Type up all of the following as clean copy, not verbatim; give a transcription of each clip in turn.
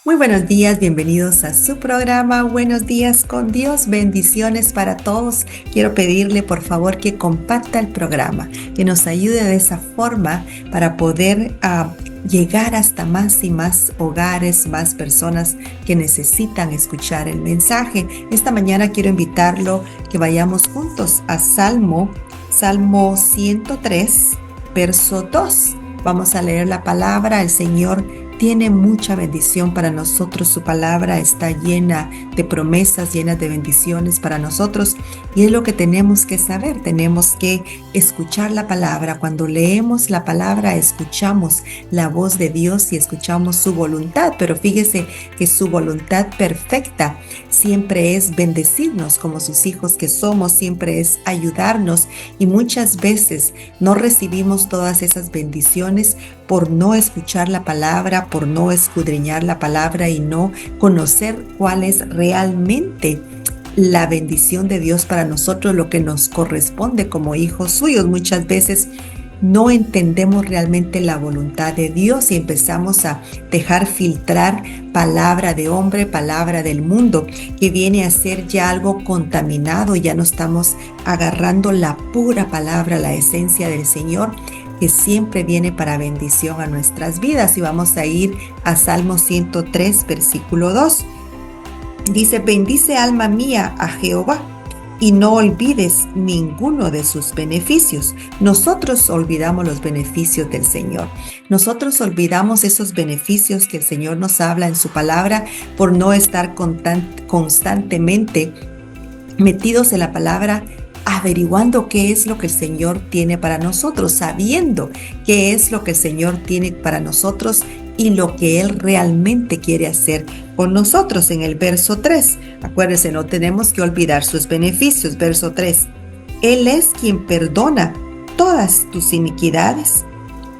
Muy buenos días, bienvenidos a su programa Buenos días con Dios, bendiciones para todos. Quiero pedirle por favor que comparta el programa, que nos ayude de esa forma para poder llegar hasta más y más hogares, más personas que necesitan escuchar el mensaje. Esta mañana quiero invitarlo que vayamos juntos a Salmo 103, verso 2. Vamos a leer la palabra. El Señor tiene mucha bendición para nosotros. Su palabra está llena de promesas, llena de bendiciones para nosotros. Y es lo que tenemos que saber. Tenemos que escuchar la palabra. Cuando leemos la palabra, escuchamos la voz de Dios y escuchamos su voluntad. Pero fíjese que su voluntad perfecta siempre es bendecirnos como sus hijos que somos, siempre es ayudarnos. Y muchas veces no recibimos todas esas bendiciones por no escuchar la palabra, por no escudriñar la palabra y no conocer cuál es realmente la bendición de Dios para nosotros, lo que nos corresponde como hijos suyos. Muchas veces no entendemos realmente la voluntad de Dios y empezamos a dejar filtrar palabra de hombre, palabra del mundo, que viene a ser ya algo contaminado. Ya no estamos agarrando la pura palabra, la esencia del Señor, que siempre viene para bendición a nuestras vidas. Y vamos a ir a Salmo 103, versículo 2. Dice: bendice alma mía a Jehová y no olvides ninguno de sus beneficios. Nosotros olvidamos los beneficios del Señor. Nosotros olvidamos esos beneficios que el Señor nos habla en su palabra por no estar constantemente metidos en la palabra, averiguando qué es lo que el Señor tiene para nosotros, sabiendo qué es lo que el Señor tiene para nosotros y lo que Él realmente quiere hacer con nosotros. En el verso 3, acuérdense, no tenemos que olvidar sus beneficios. Verso 3, Él es quien perdona todas tus iniquidades,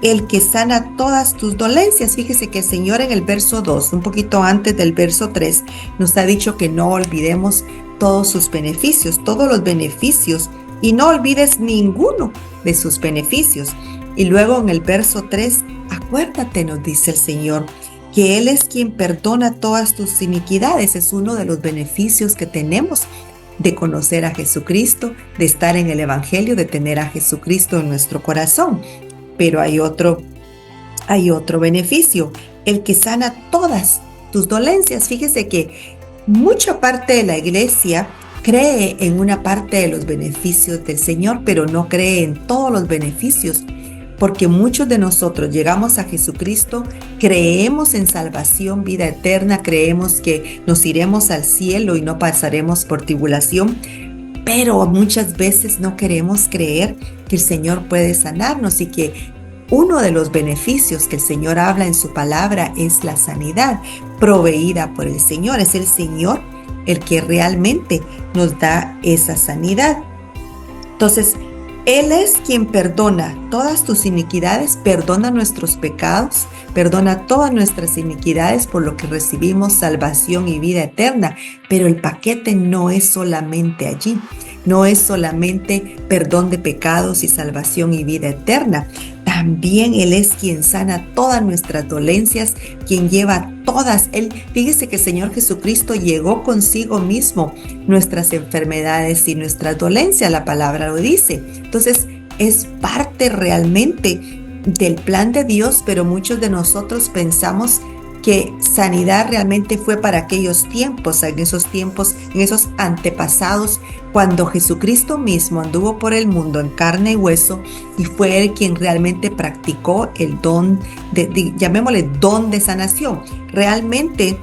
el que sana todas tus dolencias. Fíjese que el Señor en el verso 2, un poquito antes del verso 3, nos ha dicho que no olvidemos todos sus beneficios, todos los beneficios, y no olvides ninguno de sus beneficios. Y luego en el verso 3, acuérdate, nos dice el Señor, que Él es quien perdona todas tus iniquidades. Es uno de los beneficios que tenemos de conocer a Jesucristo, de estar en el Evangelio, de tener a Jesucristo en nuestro corazón. Pero hay otro beneficio, el que sana todas tus dolencias. Fíjese que mucha parte de la iglesia cree en una parte de los beneficios del Señor, pero no cree en todos los beneficios, porque muchos de nosotros llegamos a Jesucristo, creemos en salvación, vida eterna, creemos que nos iremos al cielo y no pasaremos por tribulación, pero muchas veces no queremos creer que el Señor puede sanarnos y que uno de los beneficios que el Señor habla en su palabra es la sanidad proveída por el Señor. Es el Señor el que realmente nos da esa sanidad. Entonces, Él es quien perdona todas tus iniquidades, perdona nuestros pecados, perdona todas nuestras iniquidades, por lo que recibimos salvación y vida eterna. Pero el paquete no es solamente allí. No es solamente perdón de pecados y salvación y vida eterna. También Él es quien sana todas nuestras dolencias, quien lleva todas. Fíjese que el Señor Jesucristo llegó consigo mismo nuestras enfermedades y nuestras dolencias, la palabra lo dice. Entonces, es parte realmente del plan de Dios, pero muchos de nosotros pensamos que sanidad realmente fue para aquellos tiempos, en esos antepasados, cuando Jesucristo mismo anduvo por el mundo en carne y hueso, y fue Él quien realmente practicó el don, llamémosle don de sanación. Realmente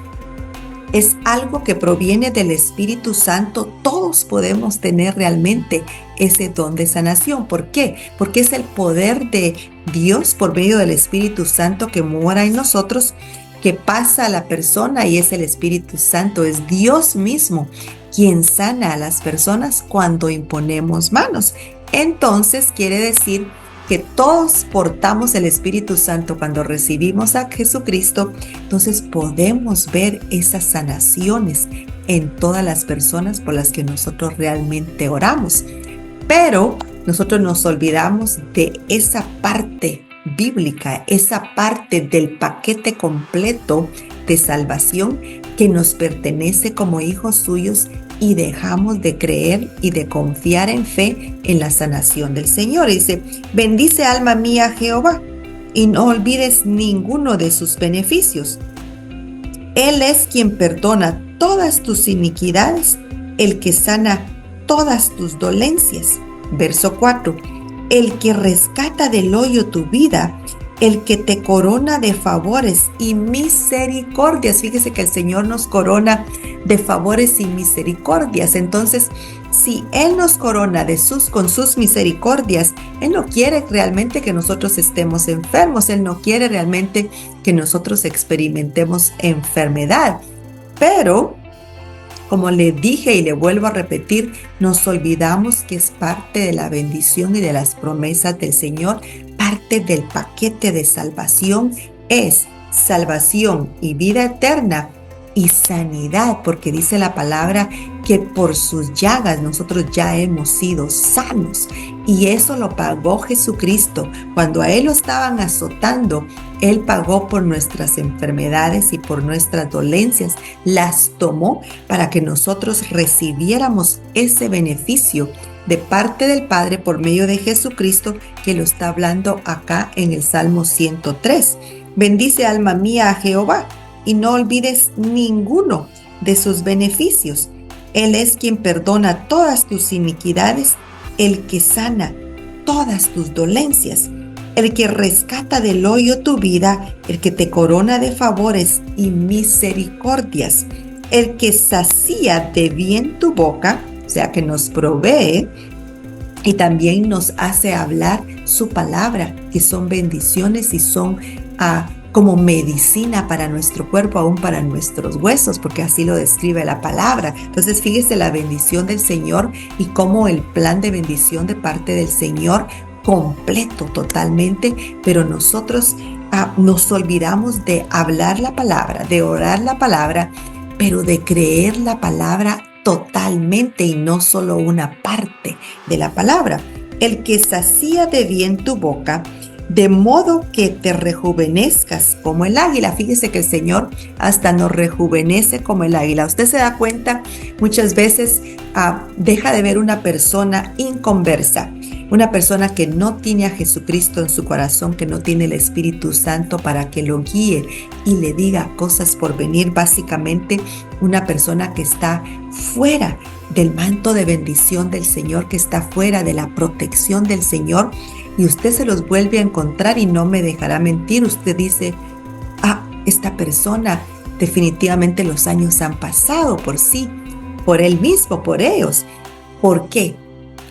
es algo que proviene del Espíritu Santo. Todos podemos tener realmente ese don de sanación. ¿Por qué? Porque es el poder de Dios por medio del Espíritu Santo que mora en nosotros, que pasa a la persona, y es el Espíritu Santo, es Dios mismo quien sana a las personas cuando imponemos manos. Entonces quiere decir que todos portamos el Espíritu Santo cuando recibimos a Jesucristo. Entonces podemos ver esas sanaciones en todas las personas por las que nosotros realmente oramos. Pero nosotros nos olvidamos de esa parte bíblica, esa parte del paquete completo de salvación que nos pertenece como hijos suyos y dejamos de creer y de confiar en fe en la sanación del Señor. Dice, bendice alma mía a Jehová y no olvides ninguno de sus beneficios. Él es quien perdona todas tus iniquidades, el que sana todas tus dolencias. Verso 4. El que rescata del hoyo tu vida, el que te corona de favores y misericordias. Fíjese que el Señor nos corona de favores y misericordias. Entonces, si Él nos corona con sus misericordias, Él no quiere realmente que nosotros estemos enfermos. Él no quiere realmente que nosotros experimentemos enfermedad. Pero, como le dije y le vuelvo a repetir, nos olvidamos que es parte de la bendición y de las promesas del Señor. Parte del paquete de salvación es salvación y vida eterna y sanidad, porque dice la palabra que por sus llagas nosotros ya hemos sido sanos, y eso lo pagó Jesucristo. Cuando a Él lo estaban azotando, Él pagó por nuestras enfermedades y por nuestras dolencias, las tomó para que nosotros recibiéramos ese beneficio de parte del Padre por medio de Jesucristo, que lo está hablando acá en el Salmo 103. Bendice alma mía a Jehová y no olvides ninguno de sus beneficios. Él es quien perdona todas tus iniquidades, el que sana todas tus dolencias, el que rescata del hoyo tu vida, el que te corona de favores y misericordias, el que sacía de bien tu boca, o sea que nos provee y también nos hace hablar su palabra, que son bendiciones y son como medicina para nuestro cuerpo, aún para nuestros huesos, porque así lo describe la palabra. Entonces, fíjese la bendición del Señor y cómo el plan de bendición de parte del Señor completo totalmente, pero nosotros nos olvidamos de hablar la palabra, de orar la palabra, pero de creer la palabra totalmente y no solo una parte de la palabra. El que sacía de bien tu boca, de modo que te rejuvenezcas como el águila. Fíjese que el Señor hasta nos rejuvenece como el águila. Usted se da cuenta, muchas veces deja de ver una persona inconversa, una persona que no tiene a Jesucristo en su corazón, que no tiene el Espíritu Santo para que lo guíe y le diga cosas por venir. Básicamente, una persona que está fuera del manto de bendición del Señor, que está fuera de la protección del Señor, y usted se los vuelve a encontrar y no me dejará mentir. Usted dice, esta persona definitivamente los años han pasado por sí, por él mismo, por ellos. ¿Por qué?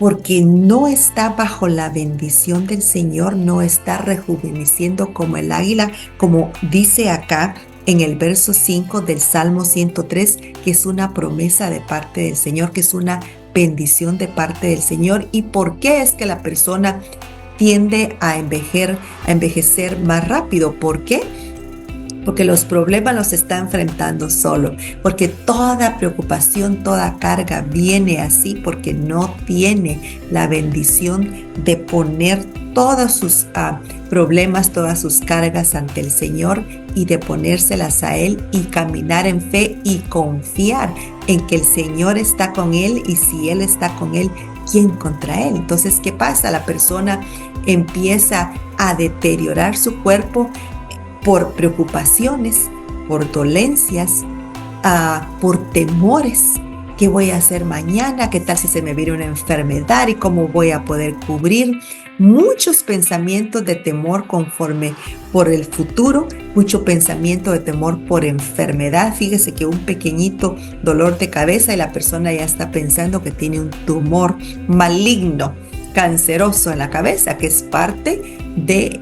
Porque no está bajo la bendición del Señor, no está rejuveneciendo como el águila, como dice acá en el verso 5 del Salmo 103, que es una promesa de parte del Señor, que es una bendición de parte del Señor. ¿Y por qué es que la persona tiende a envejecer más rápido? ¿Por qué? Porque los problemas los está enfrentando solo, porque toda preocupación, toda carga viene así, porque no tiene la bendición de poner todos sus problemas, todas sus cargas ante el Señor y de ponérselas a Él y caminar en fe y confiar en que el Señor está con Él, y si Él está con Él, ¿quién contra Él? Entonces, ¿qué pasa? La persona empieza a deteriorar su cuerpo por preocupaciones, por dolencias, por temores. ¿Qué voy a hacer mañana? ¿Qué tal si se me viene una enfermedad? ¿Y cómo voy a poder cubrir? Muchos pensamientos de temor conforme por el futuro, mucho pensamiento de temor por enfermedad. Fíjese que un pequeñito dolor de cabeza y la persona ya está pensando que tiene un tumor maligno, canceroso en la cabeza, que es parte de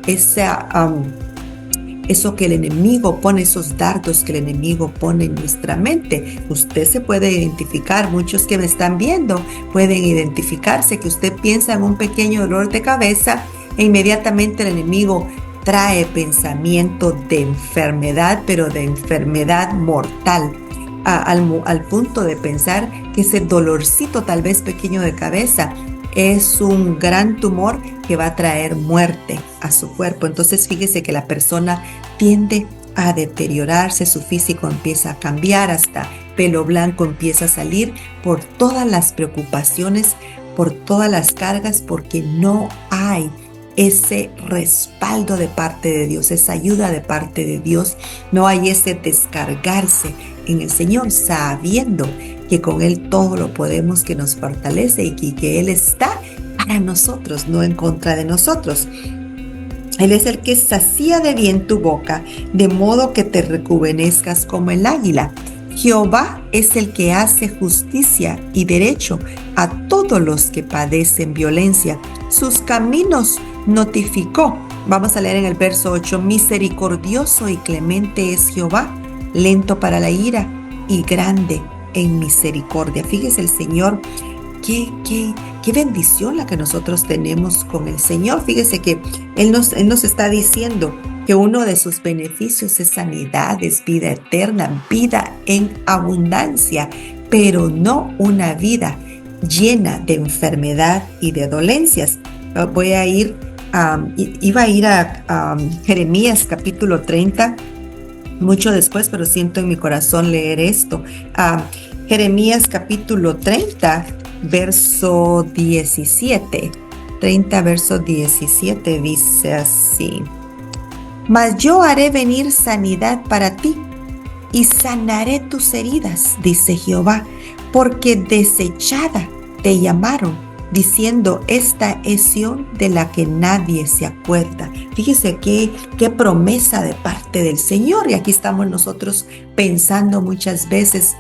eso que el enemigo pone, esos dardos que el enemigo pone en nuestra mente. Usted se puede identificar, muchos que me están viendo pueden identificarse, que usted piensa en un pequeño dolor de cabeza e inmediatamente el enemigo trae pensamiento de enfermedad, pero de enfermedad mortal, al punto de pensar que ese dolorcito tal vez pequeño de cabeza es un gran tumor que va a traer muerte a su cuerpo. Entonces fíjese que la persona tiende a deteriorarse, su físico empieza a cambiar, hasta pelo blanco empieza a salir por todas las preocupaciones, por todas las cargas, porque no hay ese respaldo de parte de Dios, esa ayuda de parte de Dios, no hay ese descargarse en el Señor, sabiendo que con Él todo lo podemos, que nos fortalece y que Él está para nosotros, no en contra de nosotros. Él es el que sacía de bien tu boca, de modo que te rejuvenezcas como el águila. Jehová es el que hace justicia y derecho a todos los que padecen violencia. Sus caminos notificó. Vamos a leer en el verso 8. Misericordioso y clemente es Jehová, lento para la ira y grande en misericordia. Fíjese el Señor, qué bendición la que nosotros tenemos con el Señor. Fíjese que Él nos está diciendo que uno de sus beneficios es sanidad, es vida eterna, vida en abundancia, pero no una vida llena de enfermedad y de dolencias. Iba a ir a Jeremías capítulo 30, mucho después, pero siento en mi corazón leer esto. Jeremías capítulo 30, verso 17. 30, verso 17 dice así. Mas yo haré venir sanidad para ti y sanaré tus heridas, dice Jehová, porque desechada te llamaron, diciendo, esta es Sión de la que nadie se acuerda. Fíjese qué promesa de parte del Señor. Y aquí estamos nosotros pensando muchas veces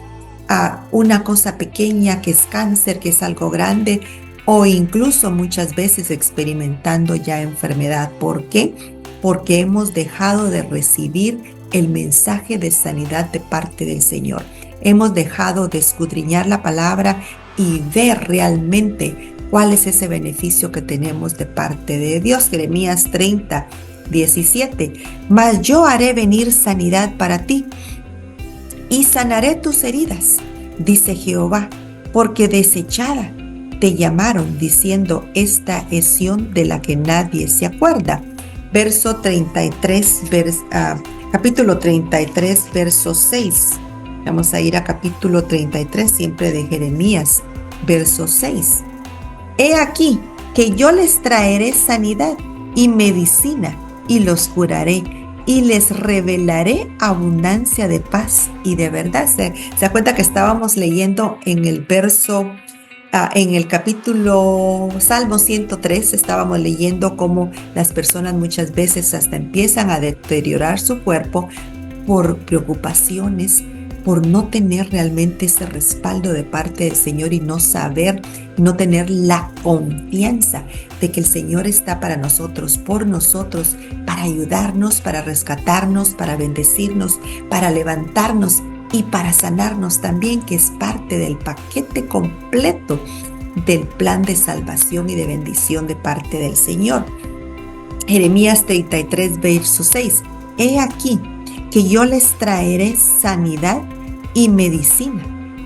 a una cosa pequeña que es cáncer, que es algo grande, o incluso muchas veces experimentando ya enfermedad. ¿Por qué? Porque hemos dejado de recibir el mensaje de sanidad de parte del Señor. Hemos dejado de escudriñar la palabra y ver realmente cuál es ese beneficio que tenemos de parte de Dios. Jeremías 30, 17. Mas yo haré venir sanidad para ti y sanaré tus heridas, dice Jehová, porque desechada te llamaron, diciendo, esta es Sión de la que nadie se acuerda. Verso 33, capítulo 33, verso 6. Vamos a ir a capítulo 33, siempre de Jeremías, verso 6. He aquí que yo les traeré sanidad y medicina, y los curaré, y les revelaré abundancia de paz y de verdad. ¿Se da cuenta que estábamos leyendo en el verso, en el capítulo Salmo 103, estábamos leyendo cómo las personas muchas veces hasta empiezan a deteriorar su cuerpo por preocupaciones, por no tener realmente ese respaldo de parte del Señor y no saber, no tener la confianza de que el Señor está para nosotros, por nosotros, para ayudarnos, para rescatarnos, para bendecirnos, para levantarnos y para sanarnos también, que es parte del paquete completo del plan de salvación y de bendición de parte del Señor. Jeremías 33, verso 6. He aquí que yo les traeré sanidad y medicina,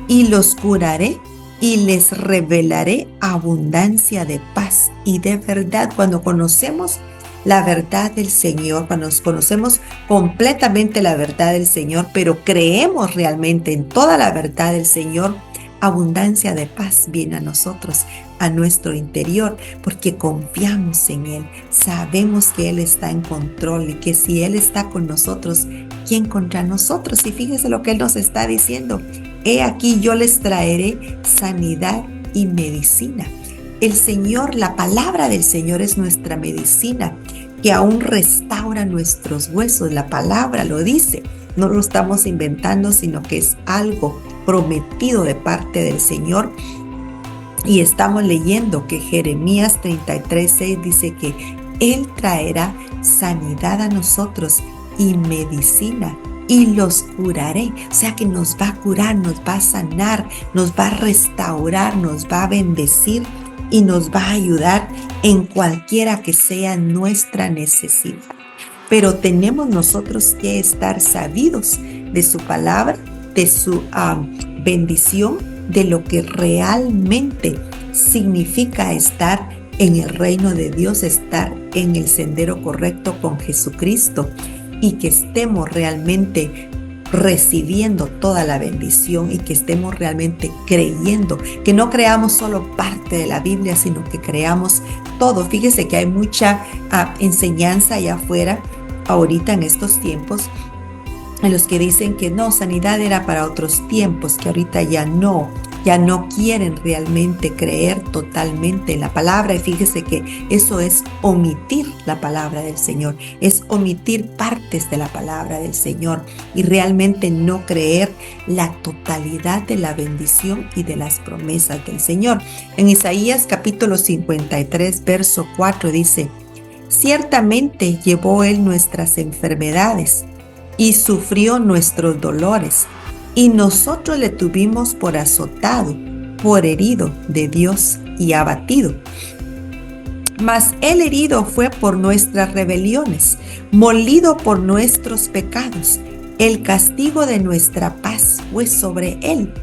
y los curaré, y les revelaré abundancia de paz y de verdad. Cuando conocemos la verdad del Señor, cuando nos conocemos completamente la verdad del Señor, pero creemos realmente en toda la verdad del Señor, abundancia de paz viene a nosotros, a nuestro interior, porque confiamos en Él, sabemos que Él está en control y que si Él está con nosotros, ¿quién contra nosotros? Y fíjese lo que Él nos está diciendo. He aquí yo les traeré sanidad y medicina. El Señor, la palabra del Señor es nuestra medicina, que aún restaura nuestros huesos. La palabra lo dice, no lo estamos inventando, sino que es algo prometido de parte del Señor. Y estamos leyendo que Jeremías 33:6 dice que Él traerá sanidad a nosotros y medicina, y los curaré. O sea que nos va a curar, nos va a sanar, nos va a restaurar, nos va a bendecir y nos va a ayudar en cualquiera que sea nuestra necesidad. Pero tenemos nosotros que estar sabidos de su palabra, de su bendición, de lo que realmente significa estar en el reino de Dios, estar en el sendero correcto con Jesucristo. y que estemos realmente recibiendo toda la bendición y que estemos realmente creyendo, que no creamos solo parte de la Biblia, sino que creamos todo. Fíjese que hay mucha enseñanza allá afuera ahorita en estos tiempos, en los que dicen que no, sanidad era para otros tiempos, que ahorita ya no quieren realmente creer totalmente en la palabra. Y fíjese que eso es omitir la palabra del Señor, es omitir partes de la palabra del Señor y realmente no creer la totalidad de la bendición y de las promesas del Señor. En Isaías capítulo 53, verso 4 dice: ciertamente llevó Él nuestras enfermedades y sufrió nuestros dolores, y nosotros le tuvimos por azotado, por herido de Dios y abatido. Mas Él herido fue por nuestras rebeliones, molido por nuestros pecados. El castigo de nuestra paz fue sobre Él,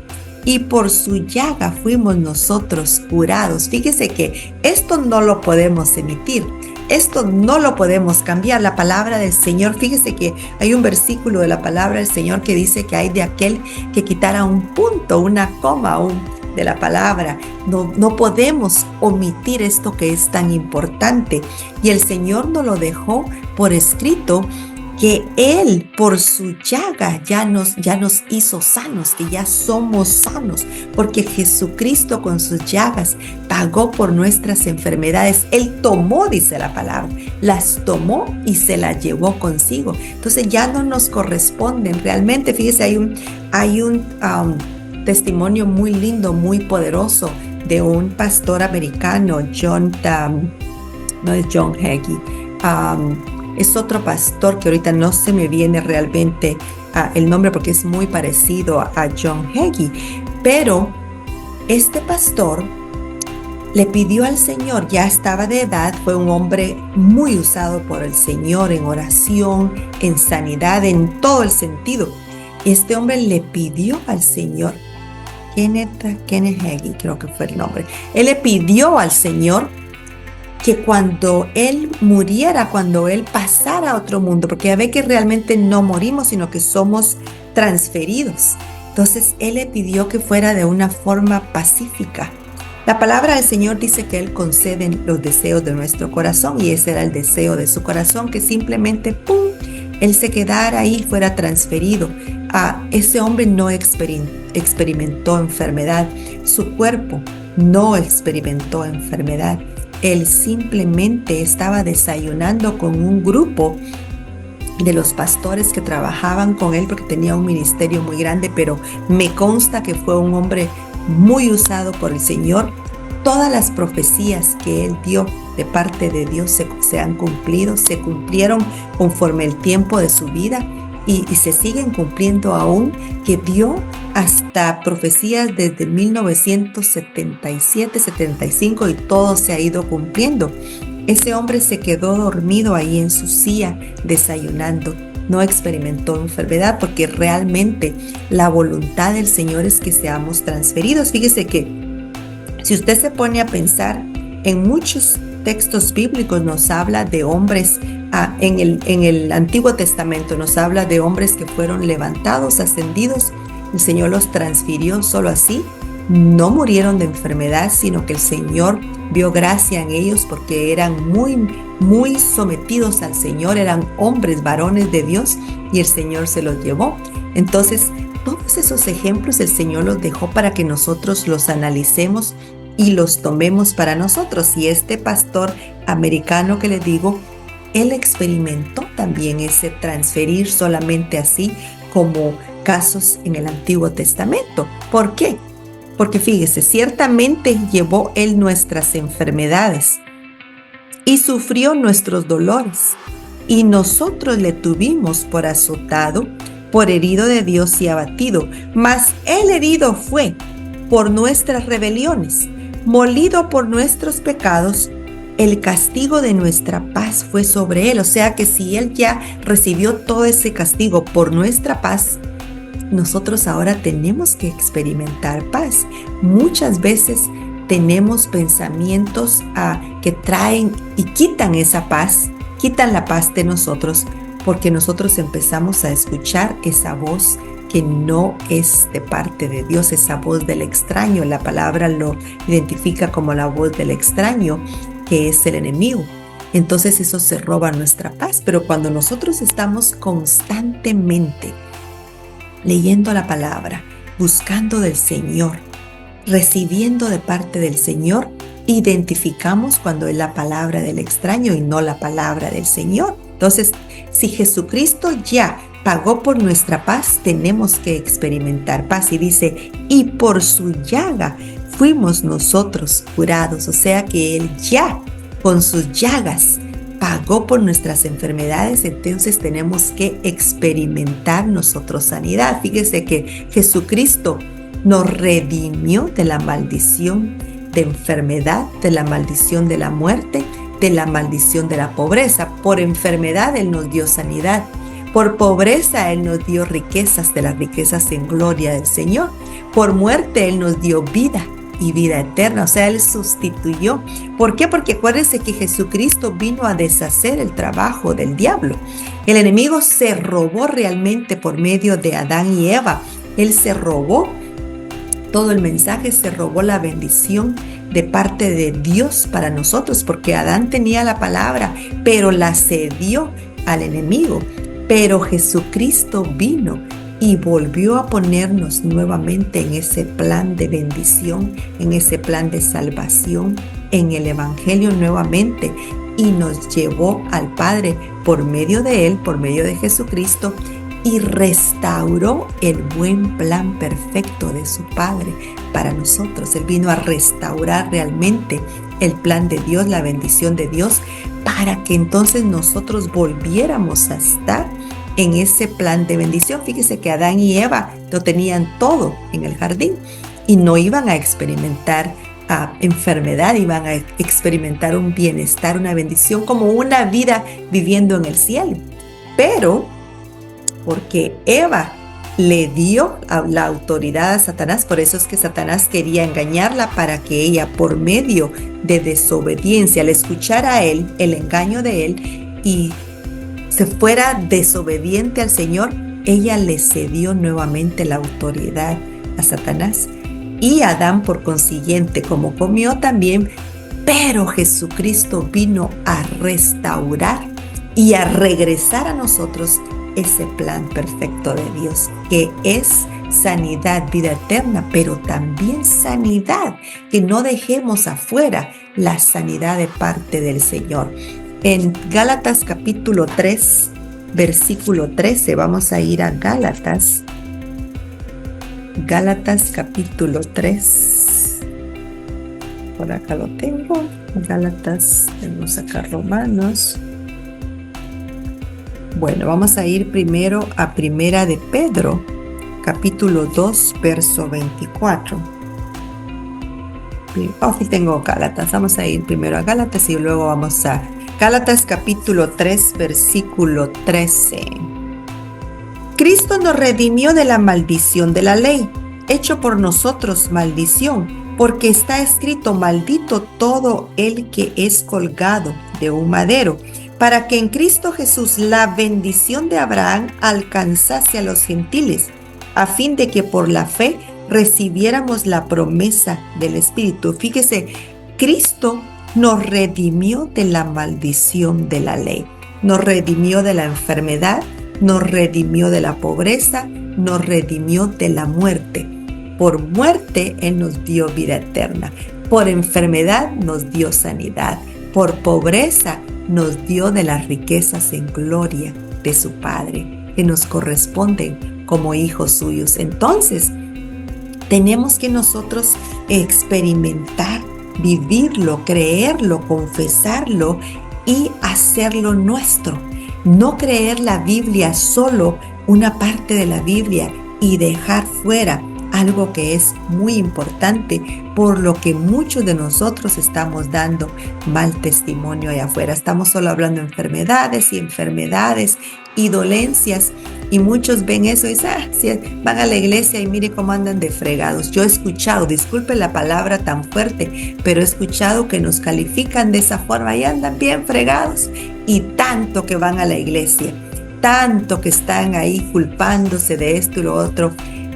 y por su llaga fuimos nosotros curados. Fíjese que esto no lo podemos emitir. Esto no lo podemos cambiar. La palabra del Señor, fíjese que hay un versículo de la palabra del Señor que dice que hay de aquel que quitara un punto, una coma de la palabra. No podemos omitir esto que es tan importante. Y el Señor nos lo dejó por escrito, que Él por su llaga ya nos hizo sanos, que ya somos sanos, porque Jesucristo con sus llagas pagó por nuestras enfermedades. Él tomó, dice la palabra, las tomó y se las llevó consigo. Entonces ya no nos corresponden realmente. Fíjese, hay un testimonio muy lindo, muy poderoso de un pastor americano, no es John Hagee, es otro pastor que ahorita no se me viene realmente el nombre porque es muy parecido a John Hagee, pero este pastor le pidió al Señor, ya estaba de edad, fue un hombre muy usado por el Señor en oración, en sanidad, en todo el sentido. Este hombre le pidió al Señor, Kenneth Hagee, creo que fue el nombre, él le pidió al Señor que cuando él muriera, cuando él pasara a otro mundo, porque ya ve que realmente no morimos, sino que somos transferidos. Entonces él le pidió que fuera de una forma pacífica. La palabra del Señor dice que Él concede los deseos de nuestro corazón, y ese era el deseo de su corazón, que simplemente Él se quedara ahí, fuera transferido. Ese hombre no experimentó enfermedad, su cuerpo no experimentó enfermedad. Él simplemente estaba desayunando con un grupo de los pastores que trabajaban con él, porque tenía un ministerio muy grande, pero me consta que fue un hombre muy usado por el Señor. Todas las profecías que él dio de parte de Dios se han cumplido, se cumplieron conforme el tiempo de su vida y se siguen cumpliendo aún, que dio hasta profecías desde 1977, 75 y todo se ha ido cumpliendo. Ese hombre se quedó dormido ahí en su silla desayunando. No experimentó enfermedad porque realmente la voluntad del Señor es que seamos transferidos. Fíjese que si usted se pone a pensar, en muchos textos bíblicos nos habla de hombres, en el Antiguo Testamento nos habla de hombres que fueron levantados, ascendidos. El Señor los transfirió solo así. No murieron de enfermedad, sino que el Señor vio gracia en ellos porque eran muy sometidos al Señor, eran hombres, varones de Dios, y el Señor se los llevó. Entonces, todos esos ejemplos el Señor los dejó para que nosotros los analicemos y los tomemos para nosotros. Y este pastor americano que les digo, él experimentó también ese transferir solamente así, como casos en el Antiguo Testamento. ¿Por qué? Porque fíjese, ciertamente llevó Él nuestras enfermedades y sufrió nuestros dolores, y nosotros le tuvimos por azotado, por herido de Dios y abatido. Mas Él herido fue por nuestras rebeliones, molido por nuestros pecados. El castigo de nuestra paz fue sobre Él. O sea que si Él ya recibió todo ese castigo por nuestra paz, nosotros ahora tenemos que experimentar paz. Muchas veces tenemos pensamientos que traen y quitan esa paz, quitan la paz de nosotros, porque nosotros empezamos a escuchar esa voz que no es de parte de Dios, esa voz del extraño. La palabra lo identifica como la voz del extraño, que es el enemigo. Entonces eso se roba nuestra paz. Pero cuando nosotros estamos constantemente leyendo la palabra, buscando del Señor, recibiendo de parte del Señor, identificamos cuando es la palabra del extraño y no la palabra del Señor. Entonces, si Jesucristo ya pagó por nuestra paz, tenemos que experimentar paz. Y dice, y por su llaga fuimos nosotros curados. O sea que Él ya, con sus llagas, pagó por nuestras enfermedades. Entonces tenemos que experimentar nosotros sanidad. Fíjese que Jesucristo nos redimió de la maldición de enfermedad, de la maldición de la muerte, de la maldición de la pobreza. Por enfermedad Él nos dio sanidad. Por pobreza Él nos dio riquezas, de las riquezas en gloria del Señor. Por muerte Él nos dio vida y vida eterna. O sea, Él sustituyó. ¿Por qué? Porque acuérdense que Jesucristo vino a deshacer el trabajo del diablo. El enemigo se robó realmente por medio de Adán y Eva. Él se robó todo el mensaje, se robó la bendición de parte de Dios para nosotros, porque Adán tenía la palabra, pero la cedió al enemigo. Pero Jesucristo vino y volvió a ponernos nuevamente en ese plan de bendición, en ese plan de salvación, en el Evangelio nuevamente, y nos llevó al Padre por medio de Él, por medio de Jesucristo, y restauró el buen plan perfecto de su Padre para nosotros. Él vino a restaurar realmente el plan de Dios, la bendición de Dios, para que entonces nosotros volviéramos a estar en ese plan de bendición. Fíjese que Adán y Eva lo tenían todo en el jardín y no iban a experimentar enfermedad, iban a experimentar un bienestar, una bendición, como una vida viviendo en el cielo. Pero porque Eva le dio la autoridad a Satanás, por eso es que Satanás quería engañarla, para que ella, por medio de desobediencia, al escuchar a él, el engaño de él, y se fuera desobediente al Señor, ella le cedió nuevamente la autoridad a Satanás. Y Adán, por consiguiente, como comió también, pero Jesucristo vino a restaurar y a regresar a nosotros ese plan perfecto de Dios, que es sanidad, vida eterna, pero también sanidad, que no dejemos afuera la sanidad de parte del Señor. En Gálatas capítulo 3, versículo 13, vamos a ir a Gálatas capítulo 3, por acá lo tengo, Gálatas, vamos a sacar Romanos. Bueno, vamos a ir primero a Primera de Pedro, capítulo 2, verso 24. Aquí tengo Gálatas, vamos a ir primero a Gálatas y luego vamos a Gálatas capítulo 3, versículo 13. Cristo nos redimió de la maldición de la ley, hecho por nosotros maldición, porque está escrito: maldito todo el que es colgado de un madero, para que en Cristo Jesús la bendición de Abraham alcanzase a los gentiles, a fin de que por la fe recibiéramos la promesa del Espíritu. Fíjese, Cristo nos redimió de la maldición de la ley, nos redimió de la enfermedad, nos redimió de la pobreza, nos redimió de la muerte. Por muerte Él nos dio vida eterna, por enfermedad nos dio sanidad, por pobreza nos dio de las riquezas en gloria de su Padre, que nos corresponden como hijos suyos. Entonces, tenemos que nosotros experimentar, vivirlo, creerlo, confesarlo y hacerlo nuestro. No creer la Biblia solo una parte de la Biblia y dejar fuera algo que es muy importante, por lo que muchos de nosotros estamos dando mal testimonio allá afuera. Estamos solo hablando de enfermedades y dolencias, y muchos ven eso y dicen, si van a la iglesia y mire cómo andan de fregados. Yo he escuchado, disculpe la palabra tan fuerte, pero he escuchado que nos califican de esa forma y andan bien fregados, y tanto que van a la iglesia. tanto que están ahí culpándose de esto y lo otro.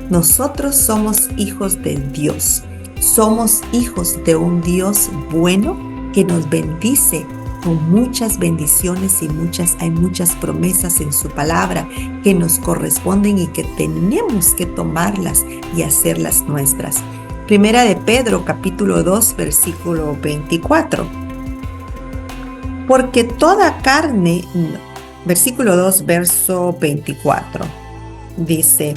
Nosotros somos hijos de Dios. Somos hijos de un Dios bueno que nos bendice con muchas bendiciones y hay muchas promesas en su palabra que nos corresponden y que tenemos que tomarlas y hacerlas nuestras. Primera de Pedro, capítulo 2, versículo 24. Porque toda carne, versículo 2, verso 24, dice: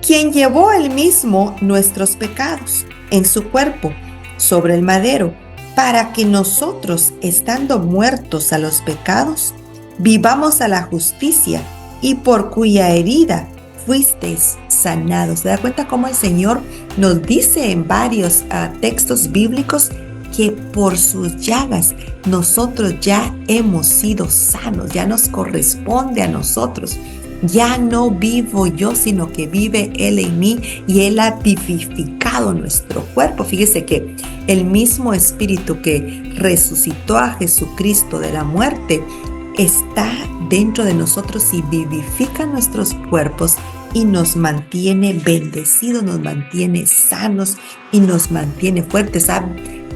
quien llevó él mismo nuestros pecados en su cuerpo sobre el madero, para que nosotros, estando muertos a los pecados, vivamos a la justicia, y por cuya herida fuisteis sanados. ¿Se da cuenta cómo el Señor nos dice en varios textos bíblicos que por sus llagas nosotros ya hemos sido sanos? Ya nos corresponde a nosotros. Ya no vivo yo, sino que vive Él en mí, y Él ha vivificado nuestro cuerpo. Fíjese que el mismo Espíritu que resucitó a Jesucristo de la muerte está dentro de nosotros y vivifica nuestros cuerpos y nos mantiene bendecidos, nos mantiene sanos y nos mantiene fuertes. Ha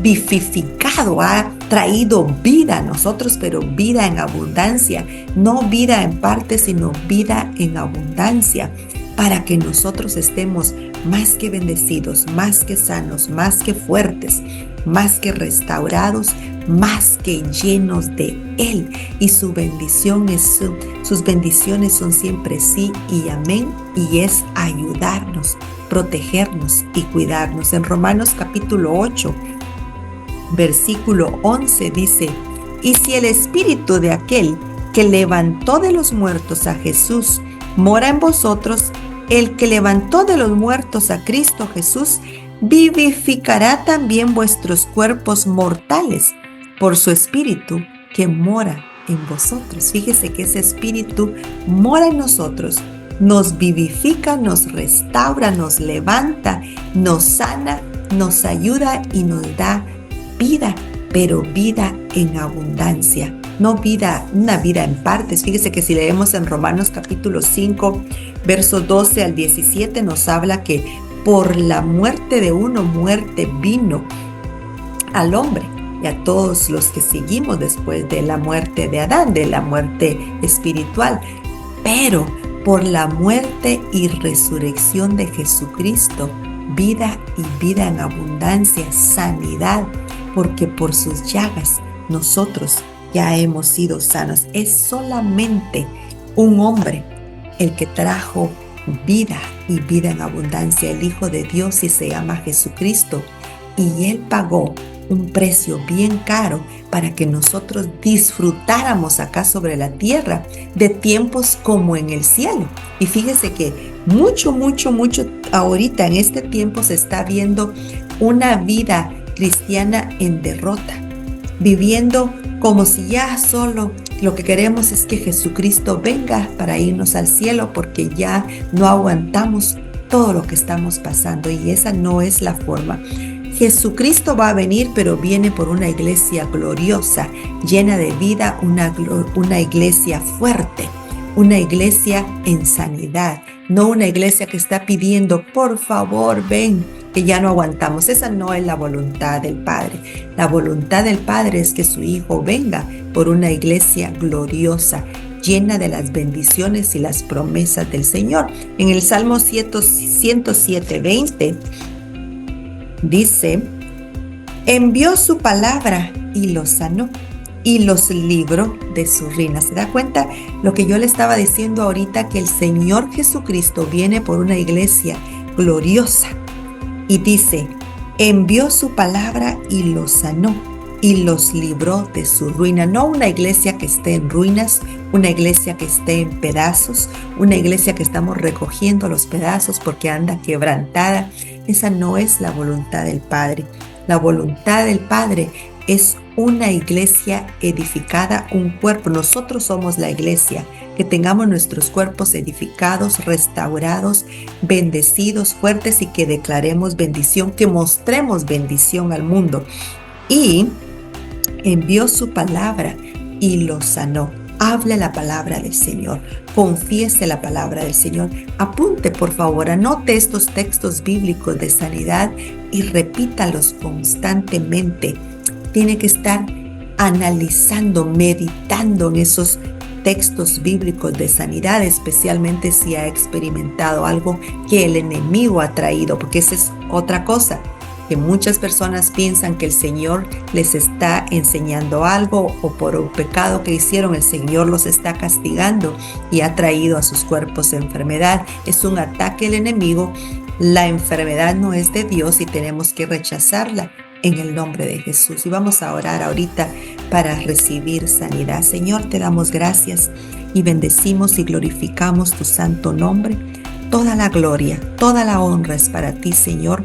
vivificado, ha traído vida a nosotros, pero vida en abundancia, no vida en parte, sino vida en abundancia, para que nosotros estemos más que bendecidos, más que sanos, más que fuertes, más que restaurados, más que llenos de Él. Y sus bendiciones son siempre sí y amén, y es ayudarnos, protegernos y cuidarnos. En Romanos capítulo 8, versículo 11 dice: y si el espíritu de aquel que levantó de los muertos a Jesús mora en vosotros, el que levantó de los muertos a Cristo Jesús vivificará también vuestros cuerpos mortales por su espíritu que mora en vosotros. Fíjese que ese espíritu mora en nosotros, nos vivifica, nos restaura, nos levanta, nos sana, nos ayuda y nos da vida, pero vida en abundancia, no una vida en partes. Fíjese que si leemos en Romanos capítulo 5, versos 12 al 17, nos habla que por la muerte de uno, muerte vino al hombre y a todos los que seguimos después de la muerte de Adán, de la muerte espiritual. Pero por la muerte y resurrección de Jesucristo, vida y vida en abundancia, sanidad, porque por sus llagas nosotros ya hemos sido sanos. Es solamente un hombre el que trajo vida y vida en abundancia, el Hijo de Dios, y se llama Jesucristo. Y Él pagó un precio bien caro para que nosotros disfrutáramos acá sobre la tierra de tiempos como en el cielo. Y fíjese que mucho ahorita en este tiempo se está viendo una vida cristiana en derrota, viviendo como si ya solo lo que queremos es que Jesucristo venga para irnos al cielo, porque ya no aguantamos todo lo que estamos pasando, y esa no es la forma. Jesucristo va a venir, pero viene por una iglesia gloriosa, llena de vida, una iglesia fuerte, una iglesia en sanidad, no una iglesia que está pidiendo, por favor, ven, que ya no aguantamos. Esa no es la voluntad del Padre. La voluntad del Padre es que su Hijo venga por una iglesia gloriosa, llena de las bendiciones y las promesas del Señor. En el Salmo 107, 20 dice: envió su palabra y los sanó y los libró de su ruina. ¿Se da cuenta lo que yo le estaba diciendo ahorita? Que el Señor Jesucristo viene por una iglesia gloriosa. Y dice, envió su palabra y los sanó y los libró de su ruina. No una iglesia que esté en ruinas, una iglesia que esté en pedazos, una iglesia que estamos recogiendo los pedazos porque anda quebrantada. Esa no es la voluntad del Padre. La voluntad del Padre es una iglesia edificada, un cuerpo. Nosotros somos la iglesia, que tengamos nuestros cuerpos edificados, restaurados, bendecidos, fuertes, y que declaremos bendición, que mostremos bendición al mundo. Y envió su palabra y los sanó Hable la palabra del Señor, confiese la palabra del Señor. Apunte, por favor, anote estos textos bíblicos de sanidad y repítalos constantemente. Tiene que estar analizando, meditando en esos textos bíblicos de sanidad, especialmente si ha experimentado algo que el enemigo ha traído, porque esa es otra cosa, que muchas personas piensan que el Señor les está enseñando algo o por un pecado que hicieron el Señor los está castigando y ha traído a sus cuerpos enfermedad. Es un ataque del enemigo. La enfermedad no es de Dios y tenemos que rechazarla en el nombre de Jesús. Y vamos a orar ahorita para recibir sanidad. Señor, te damos gracias y bendecimos y glorificamos tu santo nombre. Toda la gloria, toda la honra es para ti, Señor.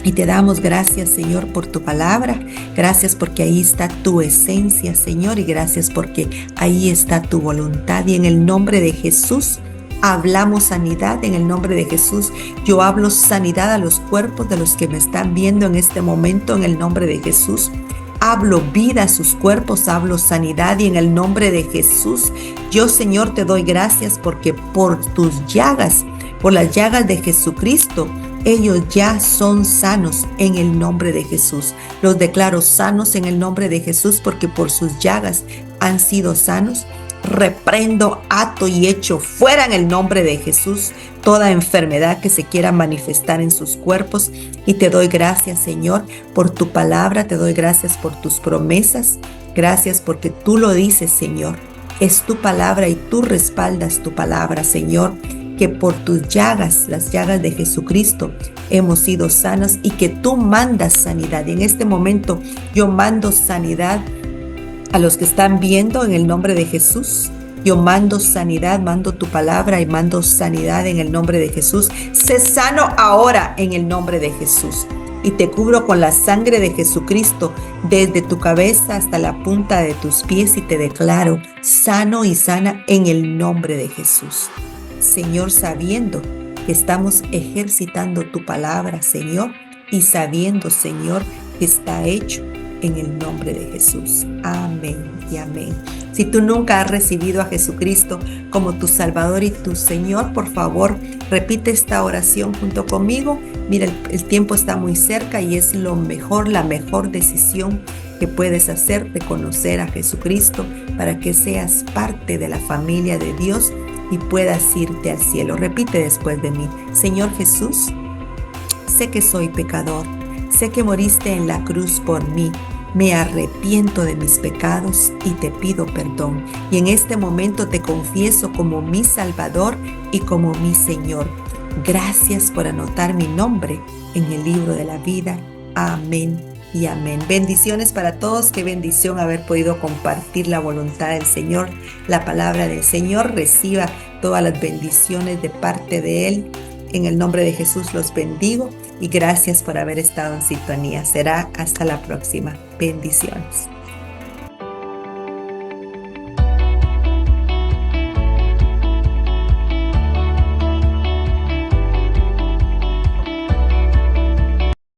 Y te damos gracias, Señor, por tu palabra. Gracias porque ahí está tu esencia, Señor. Y gracias porque ahí está tu voluntad. Y en el nombre de Jesús hablamos sanidad. En el nombre de Jesús yo hablo sanidad a los cuerpos de los que me están viendo en este momento. En el nombre de Jesús hablo vida a sus cuerpos, hablo sanidad. Y en el nombre de Jesús yo, Señor, te doy gracias porque por tus llagas, por las llagas de Jesucristo, ellos ya son sanos en el nombre de Jesús. Los declaro sanos en el nombre de Jesús porque por sus llagas han sido sanos. Reprendo, ato y echo fuera en el nombre de Jesús toda enfermedad que se quiera manifestar en sus cuerpos. Y te doy gracias, Señor, por tu palabra. Te doy gracias por tus promesas. Gracias porque tú lo dices, Señor. Es tu palabra y tú respaldas tu palabra, Señor, que por tus llagas, las llagas de Jesucristo, hemos sido sanos y que tú mandas sanidad. Y en este momento yo mando sanidad a los que están viendo en el nombre de Jesús. Yo mando sanidad, mando tu palabra y mando sanidad en el nombre de Jesús. Sé sano ahora en el nombre de Jesús. Y te cubro con la sangre de Jesucristo desde tu cabeza hasta la punta de tus pies y te declaro sano y sana en el nombre de Jesús. Señor, sabiendo que estamos ejercitando tu palabra, Señor, y sabiendo, Señor, que está hecho en el nombre de Jesús. Amén y amén. Si tú nunca has recibido a Jesucristo como tu Salvador y tu Señor, por favor, repite esta oración junto conmigo. Mira, el tiempo está muy cerca y es la mejor decisión que puedes hacer, reconocer a Jesucristo para que seas parte de la familia de Dios y puedas irte al cielo. Repite después de mí. Señor Jesús, sé que soy pecador, sé que moriste en la cruz por mí. Me arrepiento de mis pecados y te pido perdón. Y en este momento te confieso como mi Salvador y como mi Señor. Gracias por anotar mi nombre en el libro de la vida. Amén y amén. Bendiciones para todos. Qué bendición haber podido compartir la voluntad del Señor, la palabra del Señor. Reciba todas las bendiciones de parte de Él. En el nombre de Jesús los bendigo y gracias por haber estado en sintonía. Será hasta la próxima. Bendiciones.